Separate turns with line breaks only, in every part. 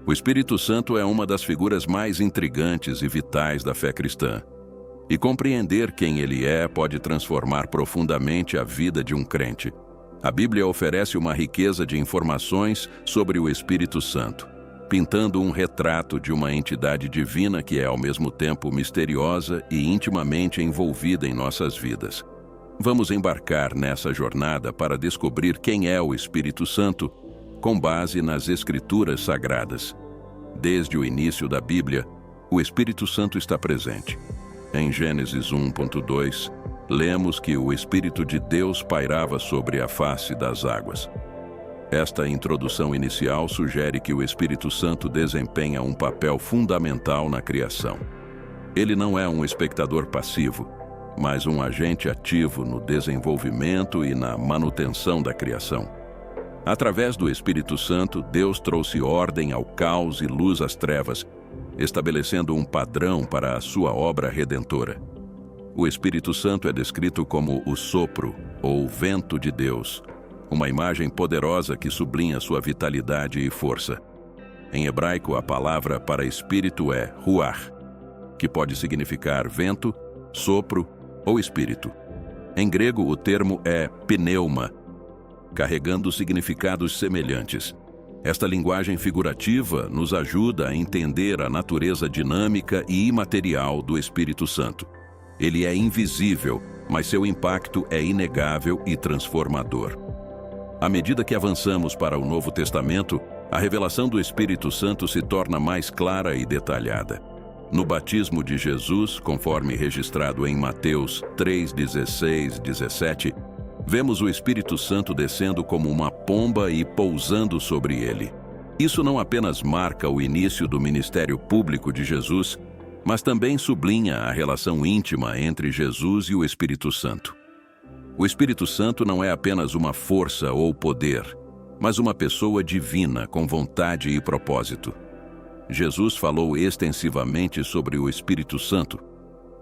O Espírito Santo é uma das figuras mais intrigantes e vitais da fé cristã. E compreender quem ele é pode transformar profundamente a vida de um crente. A Bíblia oferece uma riqueza de informações sobre o Espírito Santo, pintando um retrato de uma entidade divina que é ao mesmo tempo misteriosa e intimamente envolvida em nossas vidas. Vamos embarcar nessa jornada para descobrir quem é o Espírito Santo, com base nas Escrituras Sagradas. Desde o início da Bíblia, o Espírito Santo está presente. Em Gênesis 1:2, lemos que o Espírito de Deus pairava sobre a face das águas. Esta introdução inicial sugere que o Espírito Santo desempenha um papel fundamental na criação. Ele não é um espectador passivo, mas um agente ativo no desenvolvimento e na manutenção da criação. Através do Espírito Santo, Deus trouxe ordem ao caos e luz às trevas, estabelecendo um padrão para a sua obra redentora. O Espírito Santo é descrito como o sopro, ou vento de Deus, uma imagem poderosa que sublinha sua vitalidade e força. Em hebraico, a palavra para espírito é ruach, que pode significar vento, sopro ou espírito. Em grego, o termo é pneuma, carregando significados semelhantes. Esta linguagem figurativa nos ajuda a entender a natureza dinâmica e imaterial do Espírito Santo. Ele é invisível, mas seu impacto é inegável e transformador. À medida que avançamos para o Novo Testamento, a revelação do Espírito Santo se torna mais clara e detalhada. No batismo de Jesus, conforme registrado em Mateus 3:16, 17, vemos o Espírito Santo descendo como uma pomba e pousando sobre ele. Isso não apenas marca o início do ministério público de Jesus, mas também sublinha a relação íntima entre Jesus e o Espírito Santo. O Espírito Santo não é apenas uma força ou poder, mas uma pessoa divina com vontade e propósito. Jesus falou extensivamente sobre o Espírito Santo,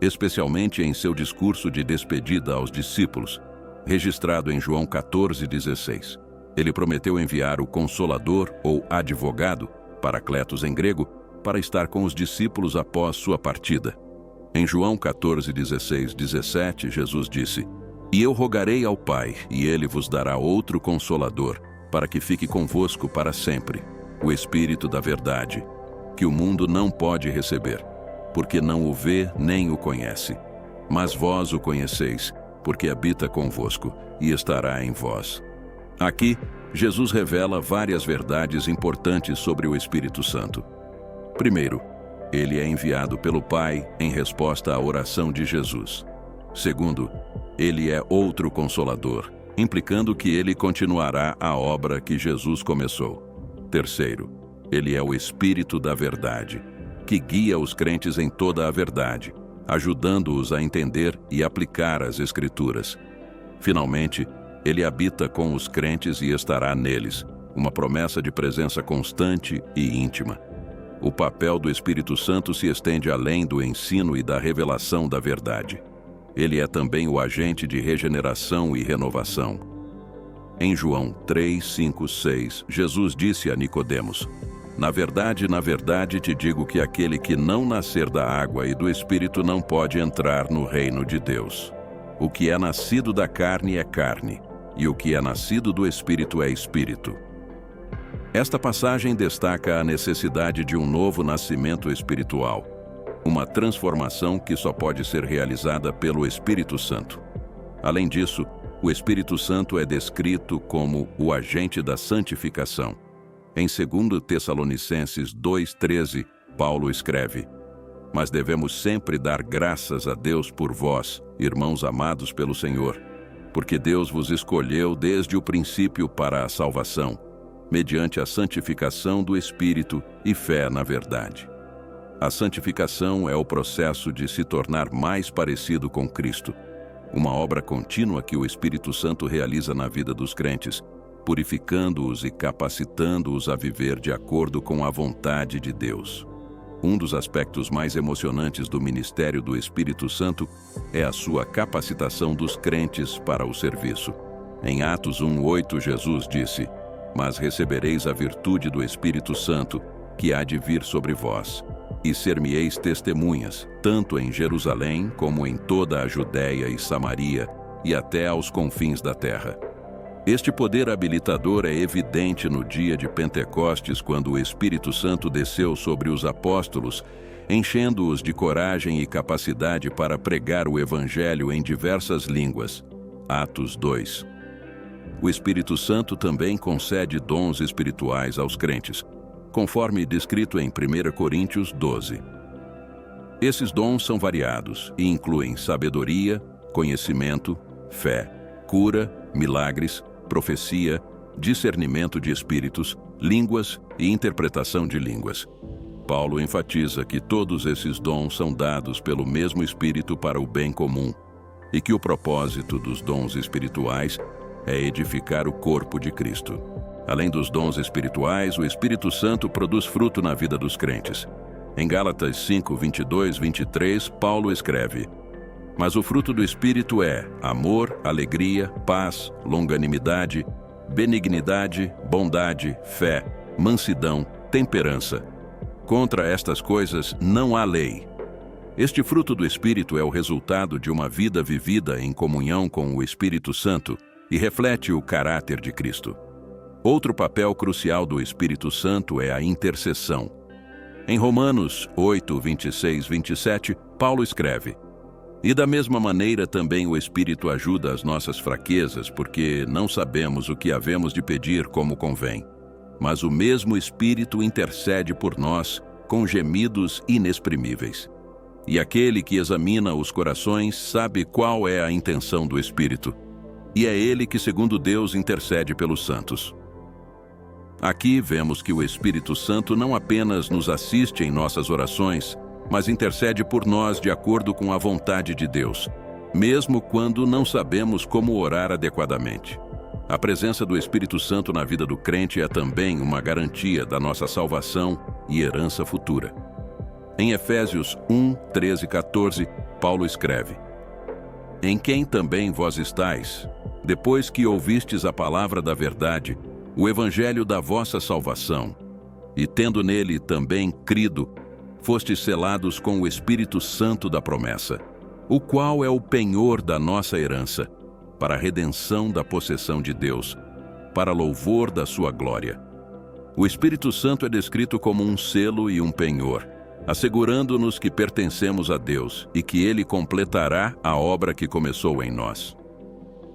especialmente em seu discurso de despedida aos discípulos, registrado em João 14:16. Ele prometeu enviar o Consolador ou Advogado, Paracletos em grego, para estar com os discípulos após sua partida. Em João 14:16, 17, Jesus disse: "E eu rogarei ao Pai, e ele vos dará outro Consolador, para que fique convosco para sempre, o Espírito da verdade, que o mundo não pode receber, porque não o vê nem o conhece. Mas vós o conheceis, porque habita convosco e estará em vós." Aqui, Jesus revela várias verdades importantes sobre o Espírito Santo. Primeiro, ele é enviado pelo Pai em resposta à oração de Jesus. Segundo, ele é outro Consolador, implicando que ele continuará a obra que Jesus começou. Terceiro, ele é o Espírito da verdade, que guia os crentes em toda a verdade, ajudando-os a entender e aplicar as Escrituras. Finalmente, ele habita com os crentes e estará neles, uma promessa de presença constante e íntima. O papel do Espírito Santo se estende além do ensino e da revelação da verdade. Ele é também o agente de regeneração e renovação. Em João 3, 5, 6, Jesus disse a Nicodemos: na verdade, te digo que aquele que não nascer da água e do Espírito não pode entrar no reino de Deus. O que é nascido da carne é carne, e o que é nascido do Espírito é espírito." Esta passagem destaca a necessidade de um novo nascimento espiritual, uma transformação que só pode ser realizada pelo Espírito Santo. Além disso, o Espírito Santo é descrito como o agente da santificação. Em 2 Tessalonicenses 2:13, Paulo escreve: "Mas devemos sempre dar graças a Deus por vós, irmãos amados pelo Senhor, porque Deus vos escolheu desde o princípio para a salvação, mediante a santificação do Espírito e fé na verdade." A santificação é o processo de se tornar mais parecido com Cristo, uma obra contínua que o Espírito Santo realiza na vida dos crentes, purificando-os e capacitando-os a viver de acordo com a vontade de Deus. Um dos aspectos mais emocionantes do ministério do Espírito Santo é a sua capacitação dos crentes para o serviço. Em Atos 1:8, Jesus disse: "Mas recebereis a virtude do Espírito Santo, que há de vir sobre vós, e ser-me-eis testemunhas, tanto em Jerusalém como em toda a Judéia e Samaria, e até aos confins da terra. Este poder habilitador é evidente no dia de Pentecostes, quando o Espírito Santo desceu sobre os apóstolos, enchendo-os de coragem e capacidade para pregar o Evangelho em diversas línguas. Atos 2. O Espírito Santo também concede dons espirituais aos crentes, conforme descrito em 1 Coríntios 12. Esses dons são variados e incluem sabedoria, conhecimento, fé, cura, milagres, profecia, discernimento de espíritos, línguas e interpretação de línguas. Paulo enfatiza que todos esses dons são dados pelo mesmo Espírito para o bem comum e que o propósito dos dons espirituais é edificar o corpo de Cristo. Além dos dons espirituais, o Espírito Santo produz fruto na vida dos crentes. Em Gálatas 5, 22, 23, Paulo escreve: Mas o fruto do Espírito é amor, alegria, paz, longanimidade, benignidade, bondade, fé, mansidão, temperança. Contra estas coisas não há lei. Este fruto do Espírito é o resultado de uma vida vivida em comunhão com o Espírito Santo e reflete o caráter de Cristo. Outro papel crucial do Espírito Santo é a intercessão. Em Romanos 8, 26, 27, Paulo escreve: E da mesma maneira também o Espírito ajuda as nossas fraquezas, porque não sabemos o que havemos de pedir como convém. Mas o mesmo Espírito intercede por nós com gemidos inexprimíveis. E aquele que examina os corações sabe qual é a intenção do Espírito. E é ele que, segundo Deus, intercede pelos santos. Aqui vemos que o Espírito Santo não apenas nos assiste em nossas orações, mas intercede por nós de acordo com a vontade de Deus, mesmo quando não sabemos como orar adequadamente. A presença do Espírito Santo na vida do crente é também uma garantia da nossa salvação e herança futura. Em Efésios 1, 13 e 14, Paulo escreve: Em quem também vós estáis, depois que ouvistes a palavra da verdade, o evangelho da vossa salvação, e tendo nele também crido, fostes selados com o Espírito Santo da promessa, o qual é o penhor da nossa herança, para a redenção da possessão de Deus, para louvor da sua glória. O Espírito Santo é descrito como um selo e um penhor, assegurando-nos que pertencemos a Deus e que Ele completará a obra que começou em nós.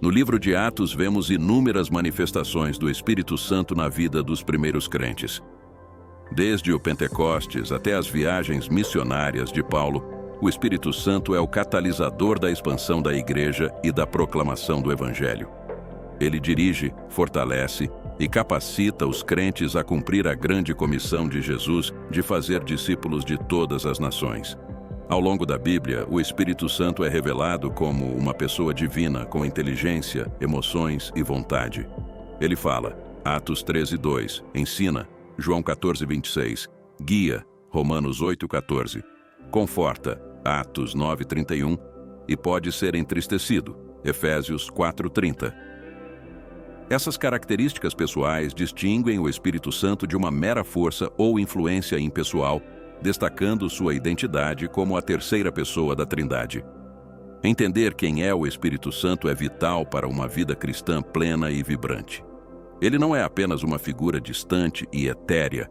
No livro de Atos vemos inúmeras manifestações do Espírito Santo na vida dos primeiros crentes. Desde o Pentecostes até as viagens missionárias de Paulo, o Espírito Santo é o catalisador da expansão da igreja e da proclamação do Evangelho. Ele dirige, fortalece e capacita os crentes a cumprir a grande comissão de Jesus de fazer discípulos de todas as nações. Ao longo da Bíblia, o Espírito Santo é revelado como uma pessoa divina com inteligência, emoções e vontade. Ele fala, Atos 13, 2, ensina, João 14, 26, guia, Romanos 8, 14, conforta, Atos 9, 31, e pode ser entristecido, Efésios 4, 30. Essas características pessoais distinguem o Espírito Santo de uma mera força ou influência impessoal, destacando sua identidade como a terceira pessoa da Trindade. Entender quem é o Espírito Santo é vital para uma vida cristã plena e vibrante. Ele não é apenas uma figura distante e etérea,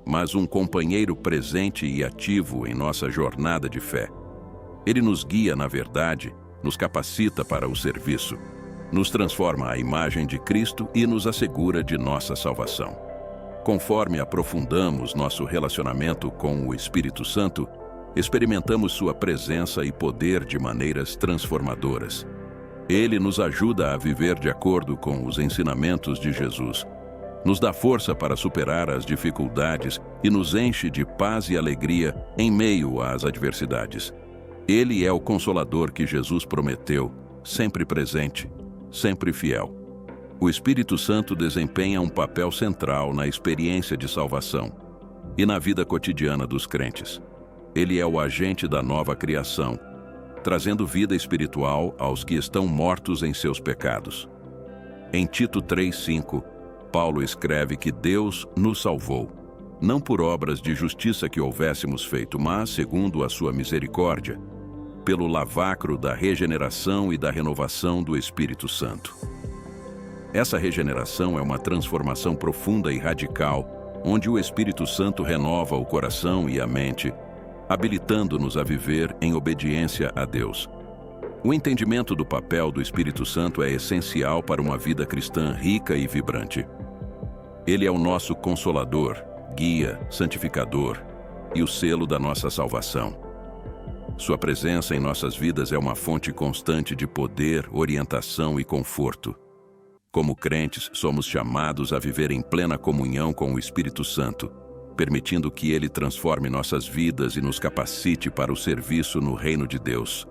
mas um companheiro presente e ativo em nossa jornada de fé. Ele nos guia na verdade, nos capacita para o serviço, nos transforma à imagem de Cristo e nos assegura de nossa salvação. Conforme aprofundamos nosso relacionamento com o Espírito Santo, experimentamos sua presença e poder de maneiras transformadoras. Ele nos ajuda a viver de acordo com os ensinamentos de Jesus, nos dá força para superar as dificuldades e nos enche de paz e alegria em meio às adversidades. Ele é o Consolador que Jesus prometeu, sempre presente, sempre fiel. O Espírito Santo desempenha um papel central na experiência de salvação e na vida cotidiana dos crentes. Ele é o agente da nova criação, trazendo vida espiritual aos que estão mortos em seus pecados. Em Tito 3:5, Paulo escreve que Deus nos salvou, não por obras de justiça que houvéssemos feito, mas, segundo a sua misericórdia, pelo lavacro da regeneração e da renovação do Espírito Santo. Essa regeneração é uma transformação profunda e radical, onde o Espírito Santo renova o coração e a mente, habilitando-nos a viver em obediência a Deus. O entendimento do papel do Espírito Santo é essencial para uma vida cristã rica e vibrante. Ele é o nosso consolador, guia, santificador e o selo da nossa salvação. Sua presença em nossas vidas é uma fonte constante de poder, orientação e conforto. Como crentes, somos chamados a viver em plena comunhão com o Espírito Santo, permitindo que ele transforme nossas vidas e nos capacite para o serviço no reino de Deus.